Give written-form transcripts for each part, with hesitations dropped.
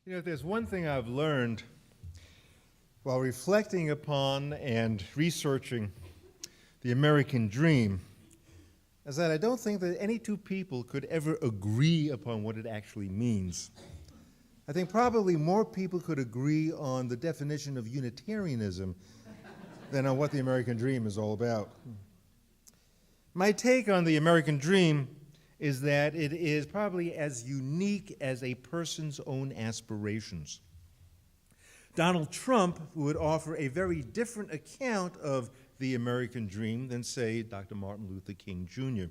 You know, if there's one thing I've learned while reflecting upon and researching the American dream is that I don't think that any two people could ever agree upon what it actually means. I think probably more people could agree on the definition of Unitarianism than on what the American dream is all about. My take on the American dream is that it is probably as unique as a person's own aspirations. Donald Trump would offer a very different account of the American dream than, say, Dr. Martin Luther King Jr.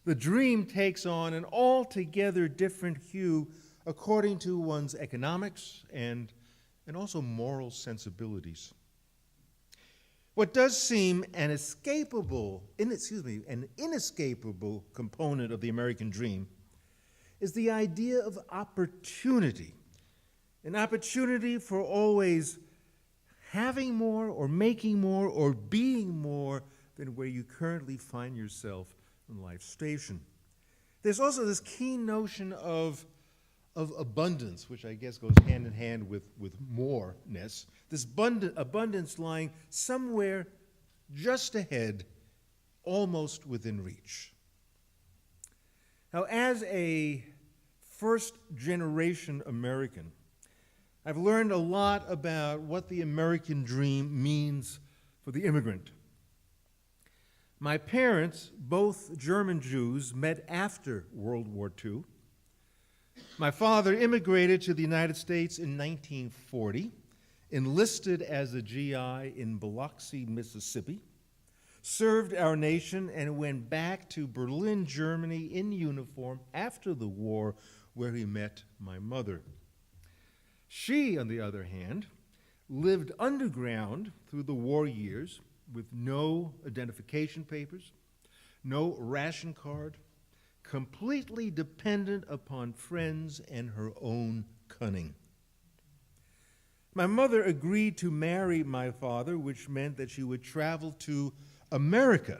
The dream takes on an altogether different hue according to one's economics and also moral sensibilities. What does seem an inescapable component of the American dream is the idea of opportunity, an opportunity for always having more or making more or being more than where you currently find yourself in life's station. There's also this keen notion of abundance, which I guess goes hand in hand with moreness, this abundance lying somewhere just ahead, almost within reach. Now, as a first-generation American, I've learned a lot about what the American dream means for the immigrant. My parents, both German Jews, met after World War II. My father immigrated to the United States in 1940, enlisted as a GI in Biloxi, Mississippi, served our nation, and went back to Berlin, Germany in uniform after the war, where he met my mother. She, on the other hand, lived underground through the war years with no identification papers, no ration card, completely dependent upon friends and her own cunning. My mother agreed to marry my father, which meant that she would travel to America,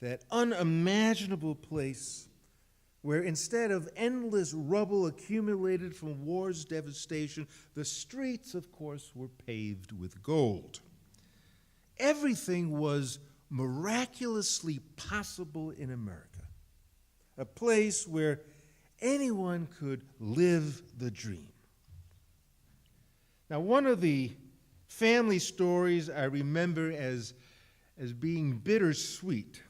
that unimaginable place where instead of endless rubble accumulated from war's devastation, the streets, of course, were paved with gold. Everything was miraculously possible in America, a place where anyone could live the dream. Now, one of the family stories I remember as being bittersweet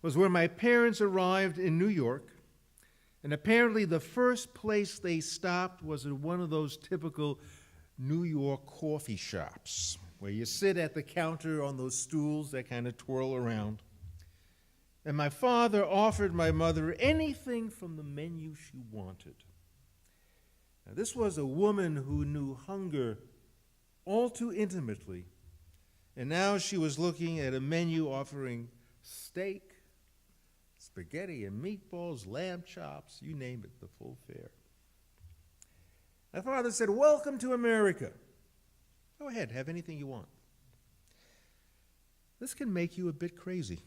was when my parents arrived in New York, and apparently the first place they stopped was at one of those typical New York coffee shops, where you sit at the counter on those stools that kind of twirl around. And my father offered my mother anything from the menu she wanted. Now, this was a woman who knew hunger all too intimately, and now she was looking at a menu offering steak, spaghetti and meatballs, lamb chops, you name it, the full fare. My father said, "Welcome to America. Go ahead, have anything you want." This can make you a bit crazy.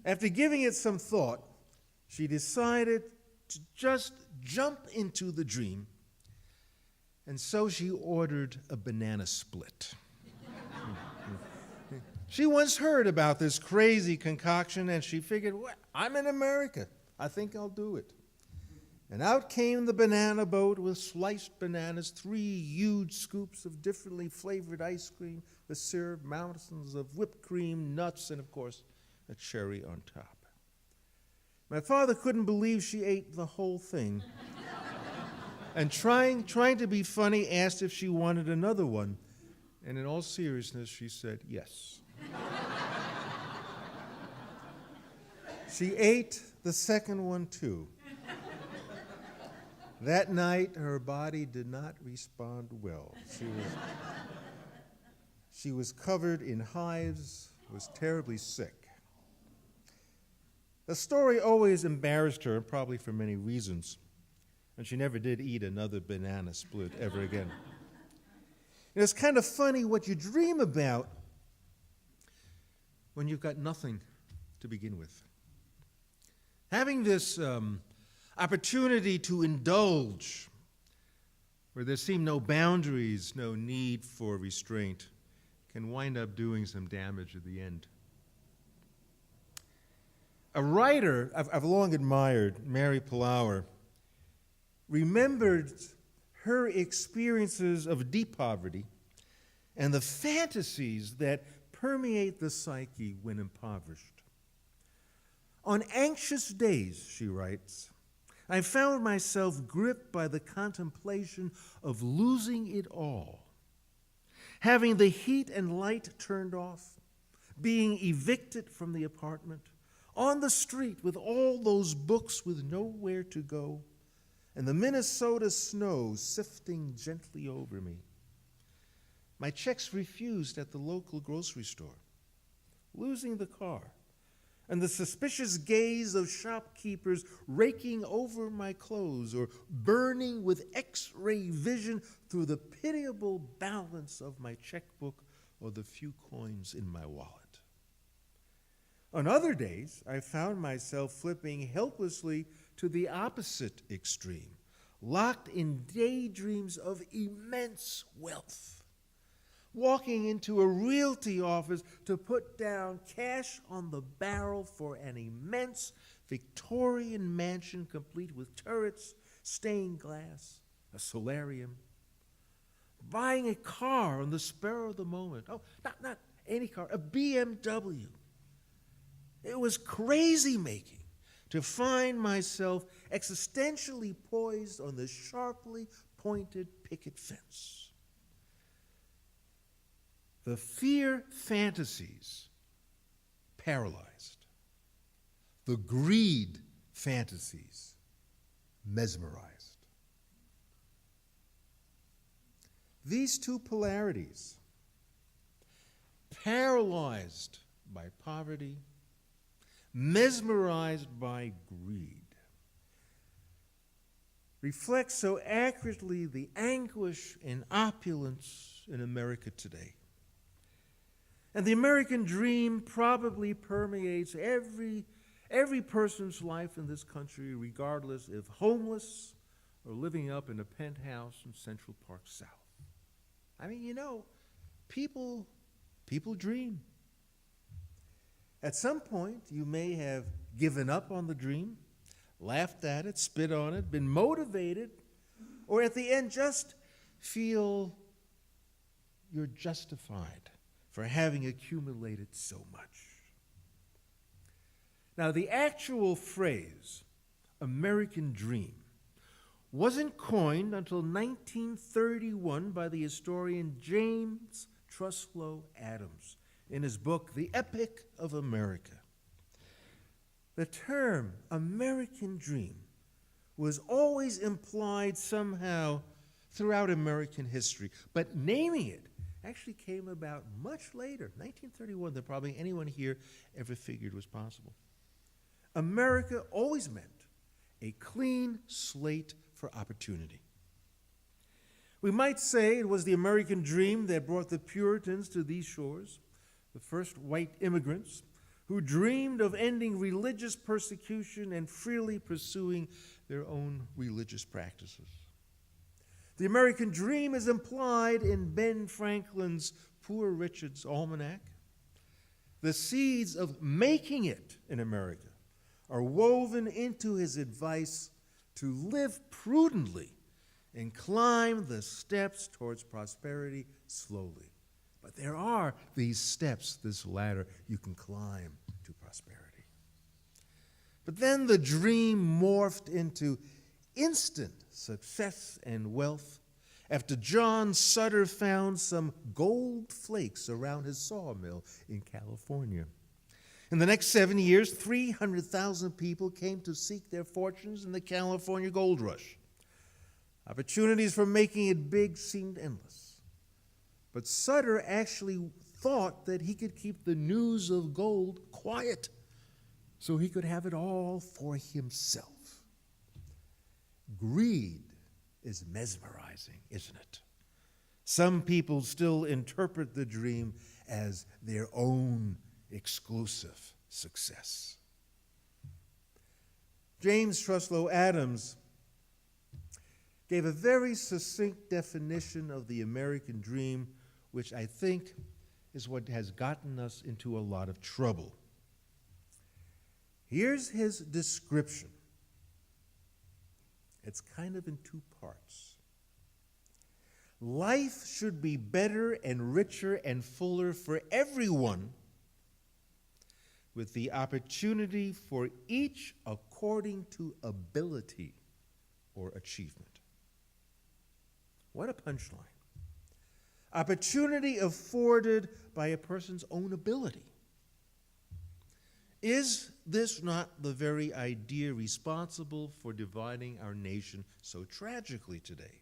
After giving it some thought, she decided to just jump into the dream, and so she ordered a banana split. She once heard about this crazy concoction, and she figured, well, I'm in America. I think I'll do it. And out came the banana boat with sliced bananas, 3 huge scoops of differently flavored ice cream, the syrup, mountains of whipped cream, nuts, and, of course, a cherry on top. My father couldn't believe she ate the whole thing, and trying to be funny, asked if she wanted another one. And in all seriousness, she said yes. She ate the second one too. That night, her body did not respond well. She was covered in hives, was terribly sick. The story always embarrassed her, probably for many reasons, and she never did eat another banana split ever again. It's kind of funny what you dream about when you've got nothing to begin with. Having this opportunity to indulge, where there seem no boundaries, no need for restraint, can wind up doing some damage at the end. A writer I've long admired, Mary Plower, remembered her experiences of deep poverty and the fantasies that permeate the psyche when impoverished. On anxious days, she writes, I found myself gripped by the contemplation of losing it all, having the heat and light turned off, being evicted from the apartment, on the street with all those books with nowhere to go, and the Minnesota snow sifting gently over me. My checks refused at the local grocery store, losing the car, and the suspicious gaze of shopkeepers raking over my clothes or burning with X-ray vision through the pitiable balance of my checkbook or the few coins in my wallet. On other days, I found myself flipping helplessly to the opposite extreme, locked in daydreams of immense wealth, walking into a realty office to put down cash on the barrel for an immense Victorian mansion complete with turrets, stained glass, a solarium, buying a car on the spur of the moment. Oh, not any car, a BMW. It was crazy-making to find myself existentially poised on the sharply pointed picket fence. The fear fantasies paralyzed. The greed fantasies mesmerized. These two polarities, paralyzed by poverty, mesmerized by greed, reflect so accurately the anguish and opulence in America today. And the American dream probably permeates every person's life in this country, regardless if homeless or living up in a penthouse in Central Park South. I mean, people dream. At some point, you may have given up on the dream, laughed at it, spit on it, been motivated, or at the end just feel you're justified for having accumulated so much. Now, the actual phrase, American dream, wasn't coined until 1931 by the historian James Truslow Adams in his book, The Epic of America. The term American dream was always implied somehow throughout American history, but naming it actually came about much later, 1931, than probably anyone here ever figured was possible. America always meant a clean slate for opportunity. We might say it was the American dream that brought the Puritans to these shores, the first white immigrants who dreamed of ending religious persecution and freely pursuing their own religious practices. The American dream is implied in Ben Franklin's Poor Richard's Almanac. The seeds of making it in America are woven into his advice to live prudently and climb the steps towards prosperity slowly. But there are these steps, this ladder you can climb to prosperity. But then the dream morphed into instant success and wealth after John Sutter found some gold flakes around his sawmill in California. In the next 7 years, 300,000 people came to seek their fortunes in the California gold rush. Opportunities for making it big seemed endless. But Sutter actually thought that he could keep the news of gold quiet so he could have it all for himself. Greed is mesmerizing, isn't it? Some people still interpret the dream as their own exclusive success. James Truslow Adams gave a very succinct definition of the American dream, which I think is what has gotten us into a lot of trouble. Here's his description. It's kind of in two parts. Life should be better and richer and fuller for everyone, with the opportunity for each according to ability or achievement. What a punchline. Opportunity afforded by a person's own ability. Is this not the very idea responsible for dividing our nation so tragically today?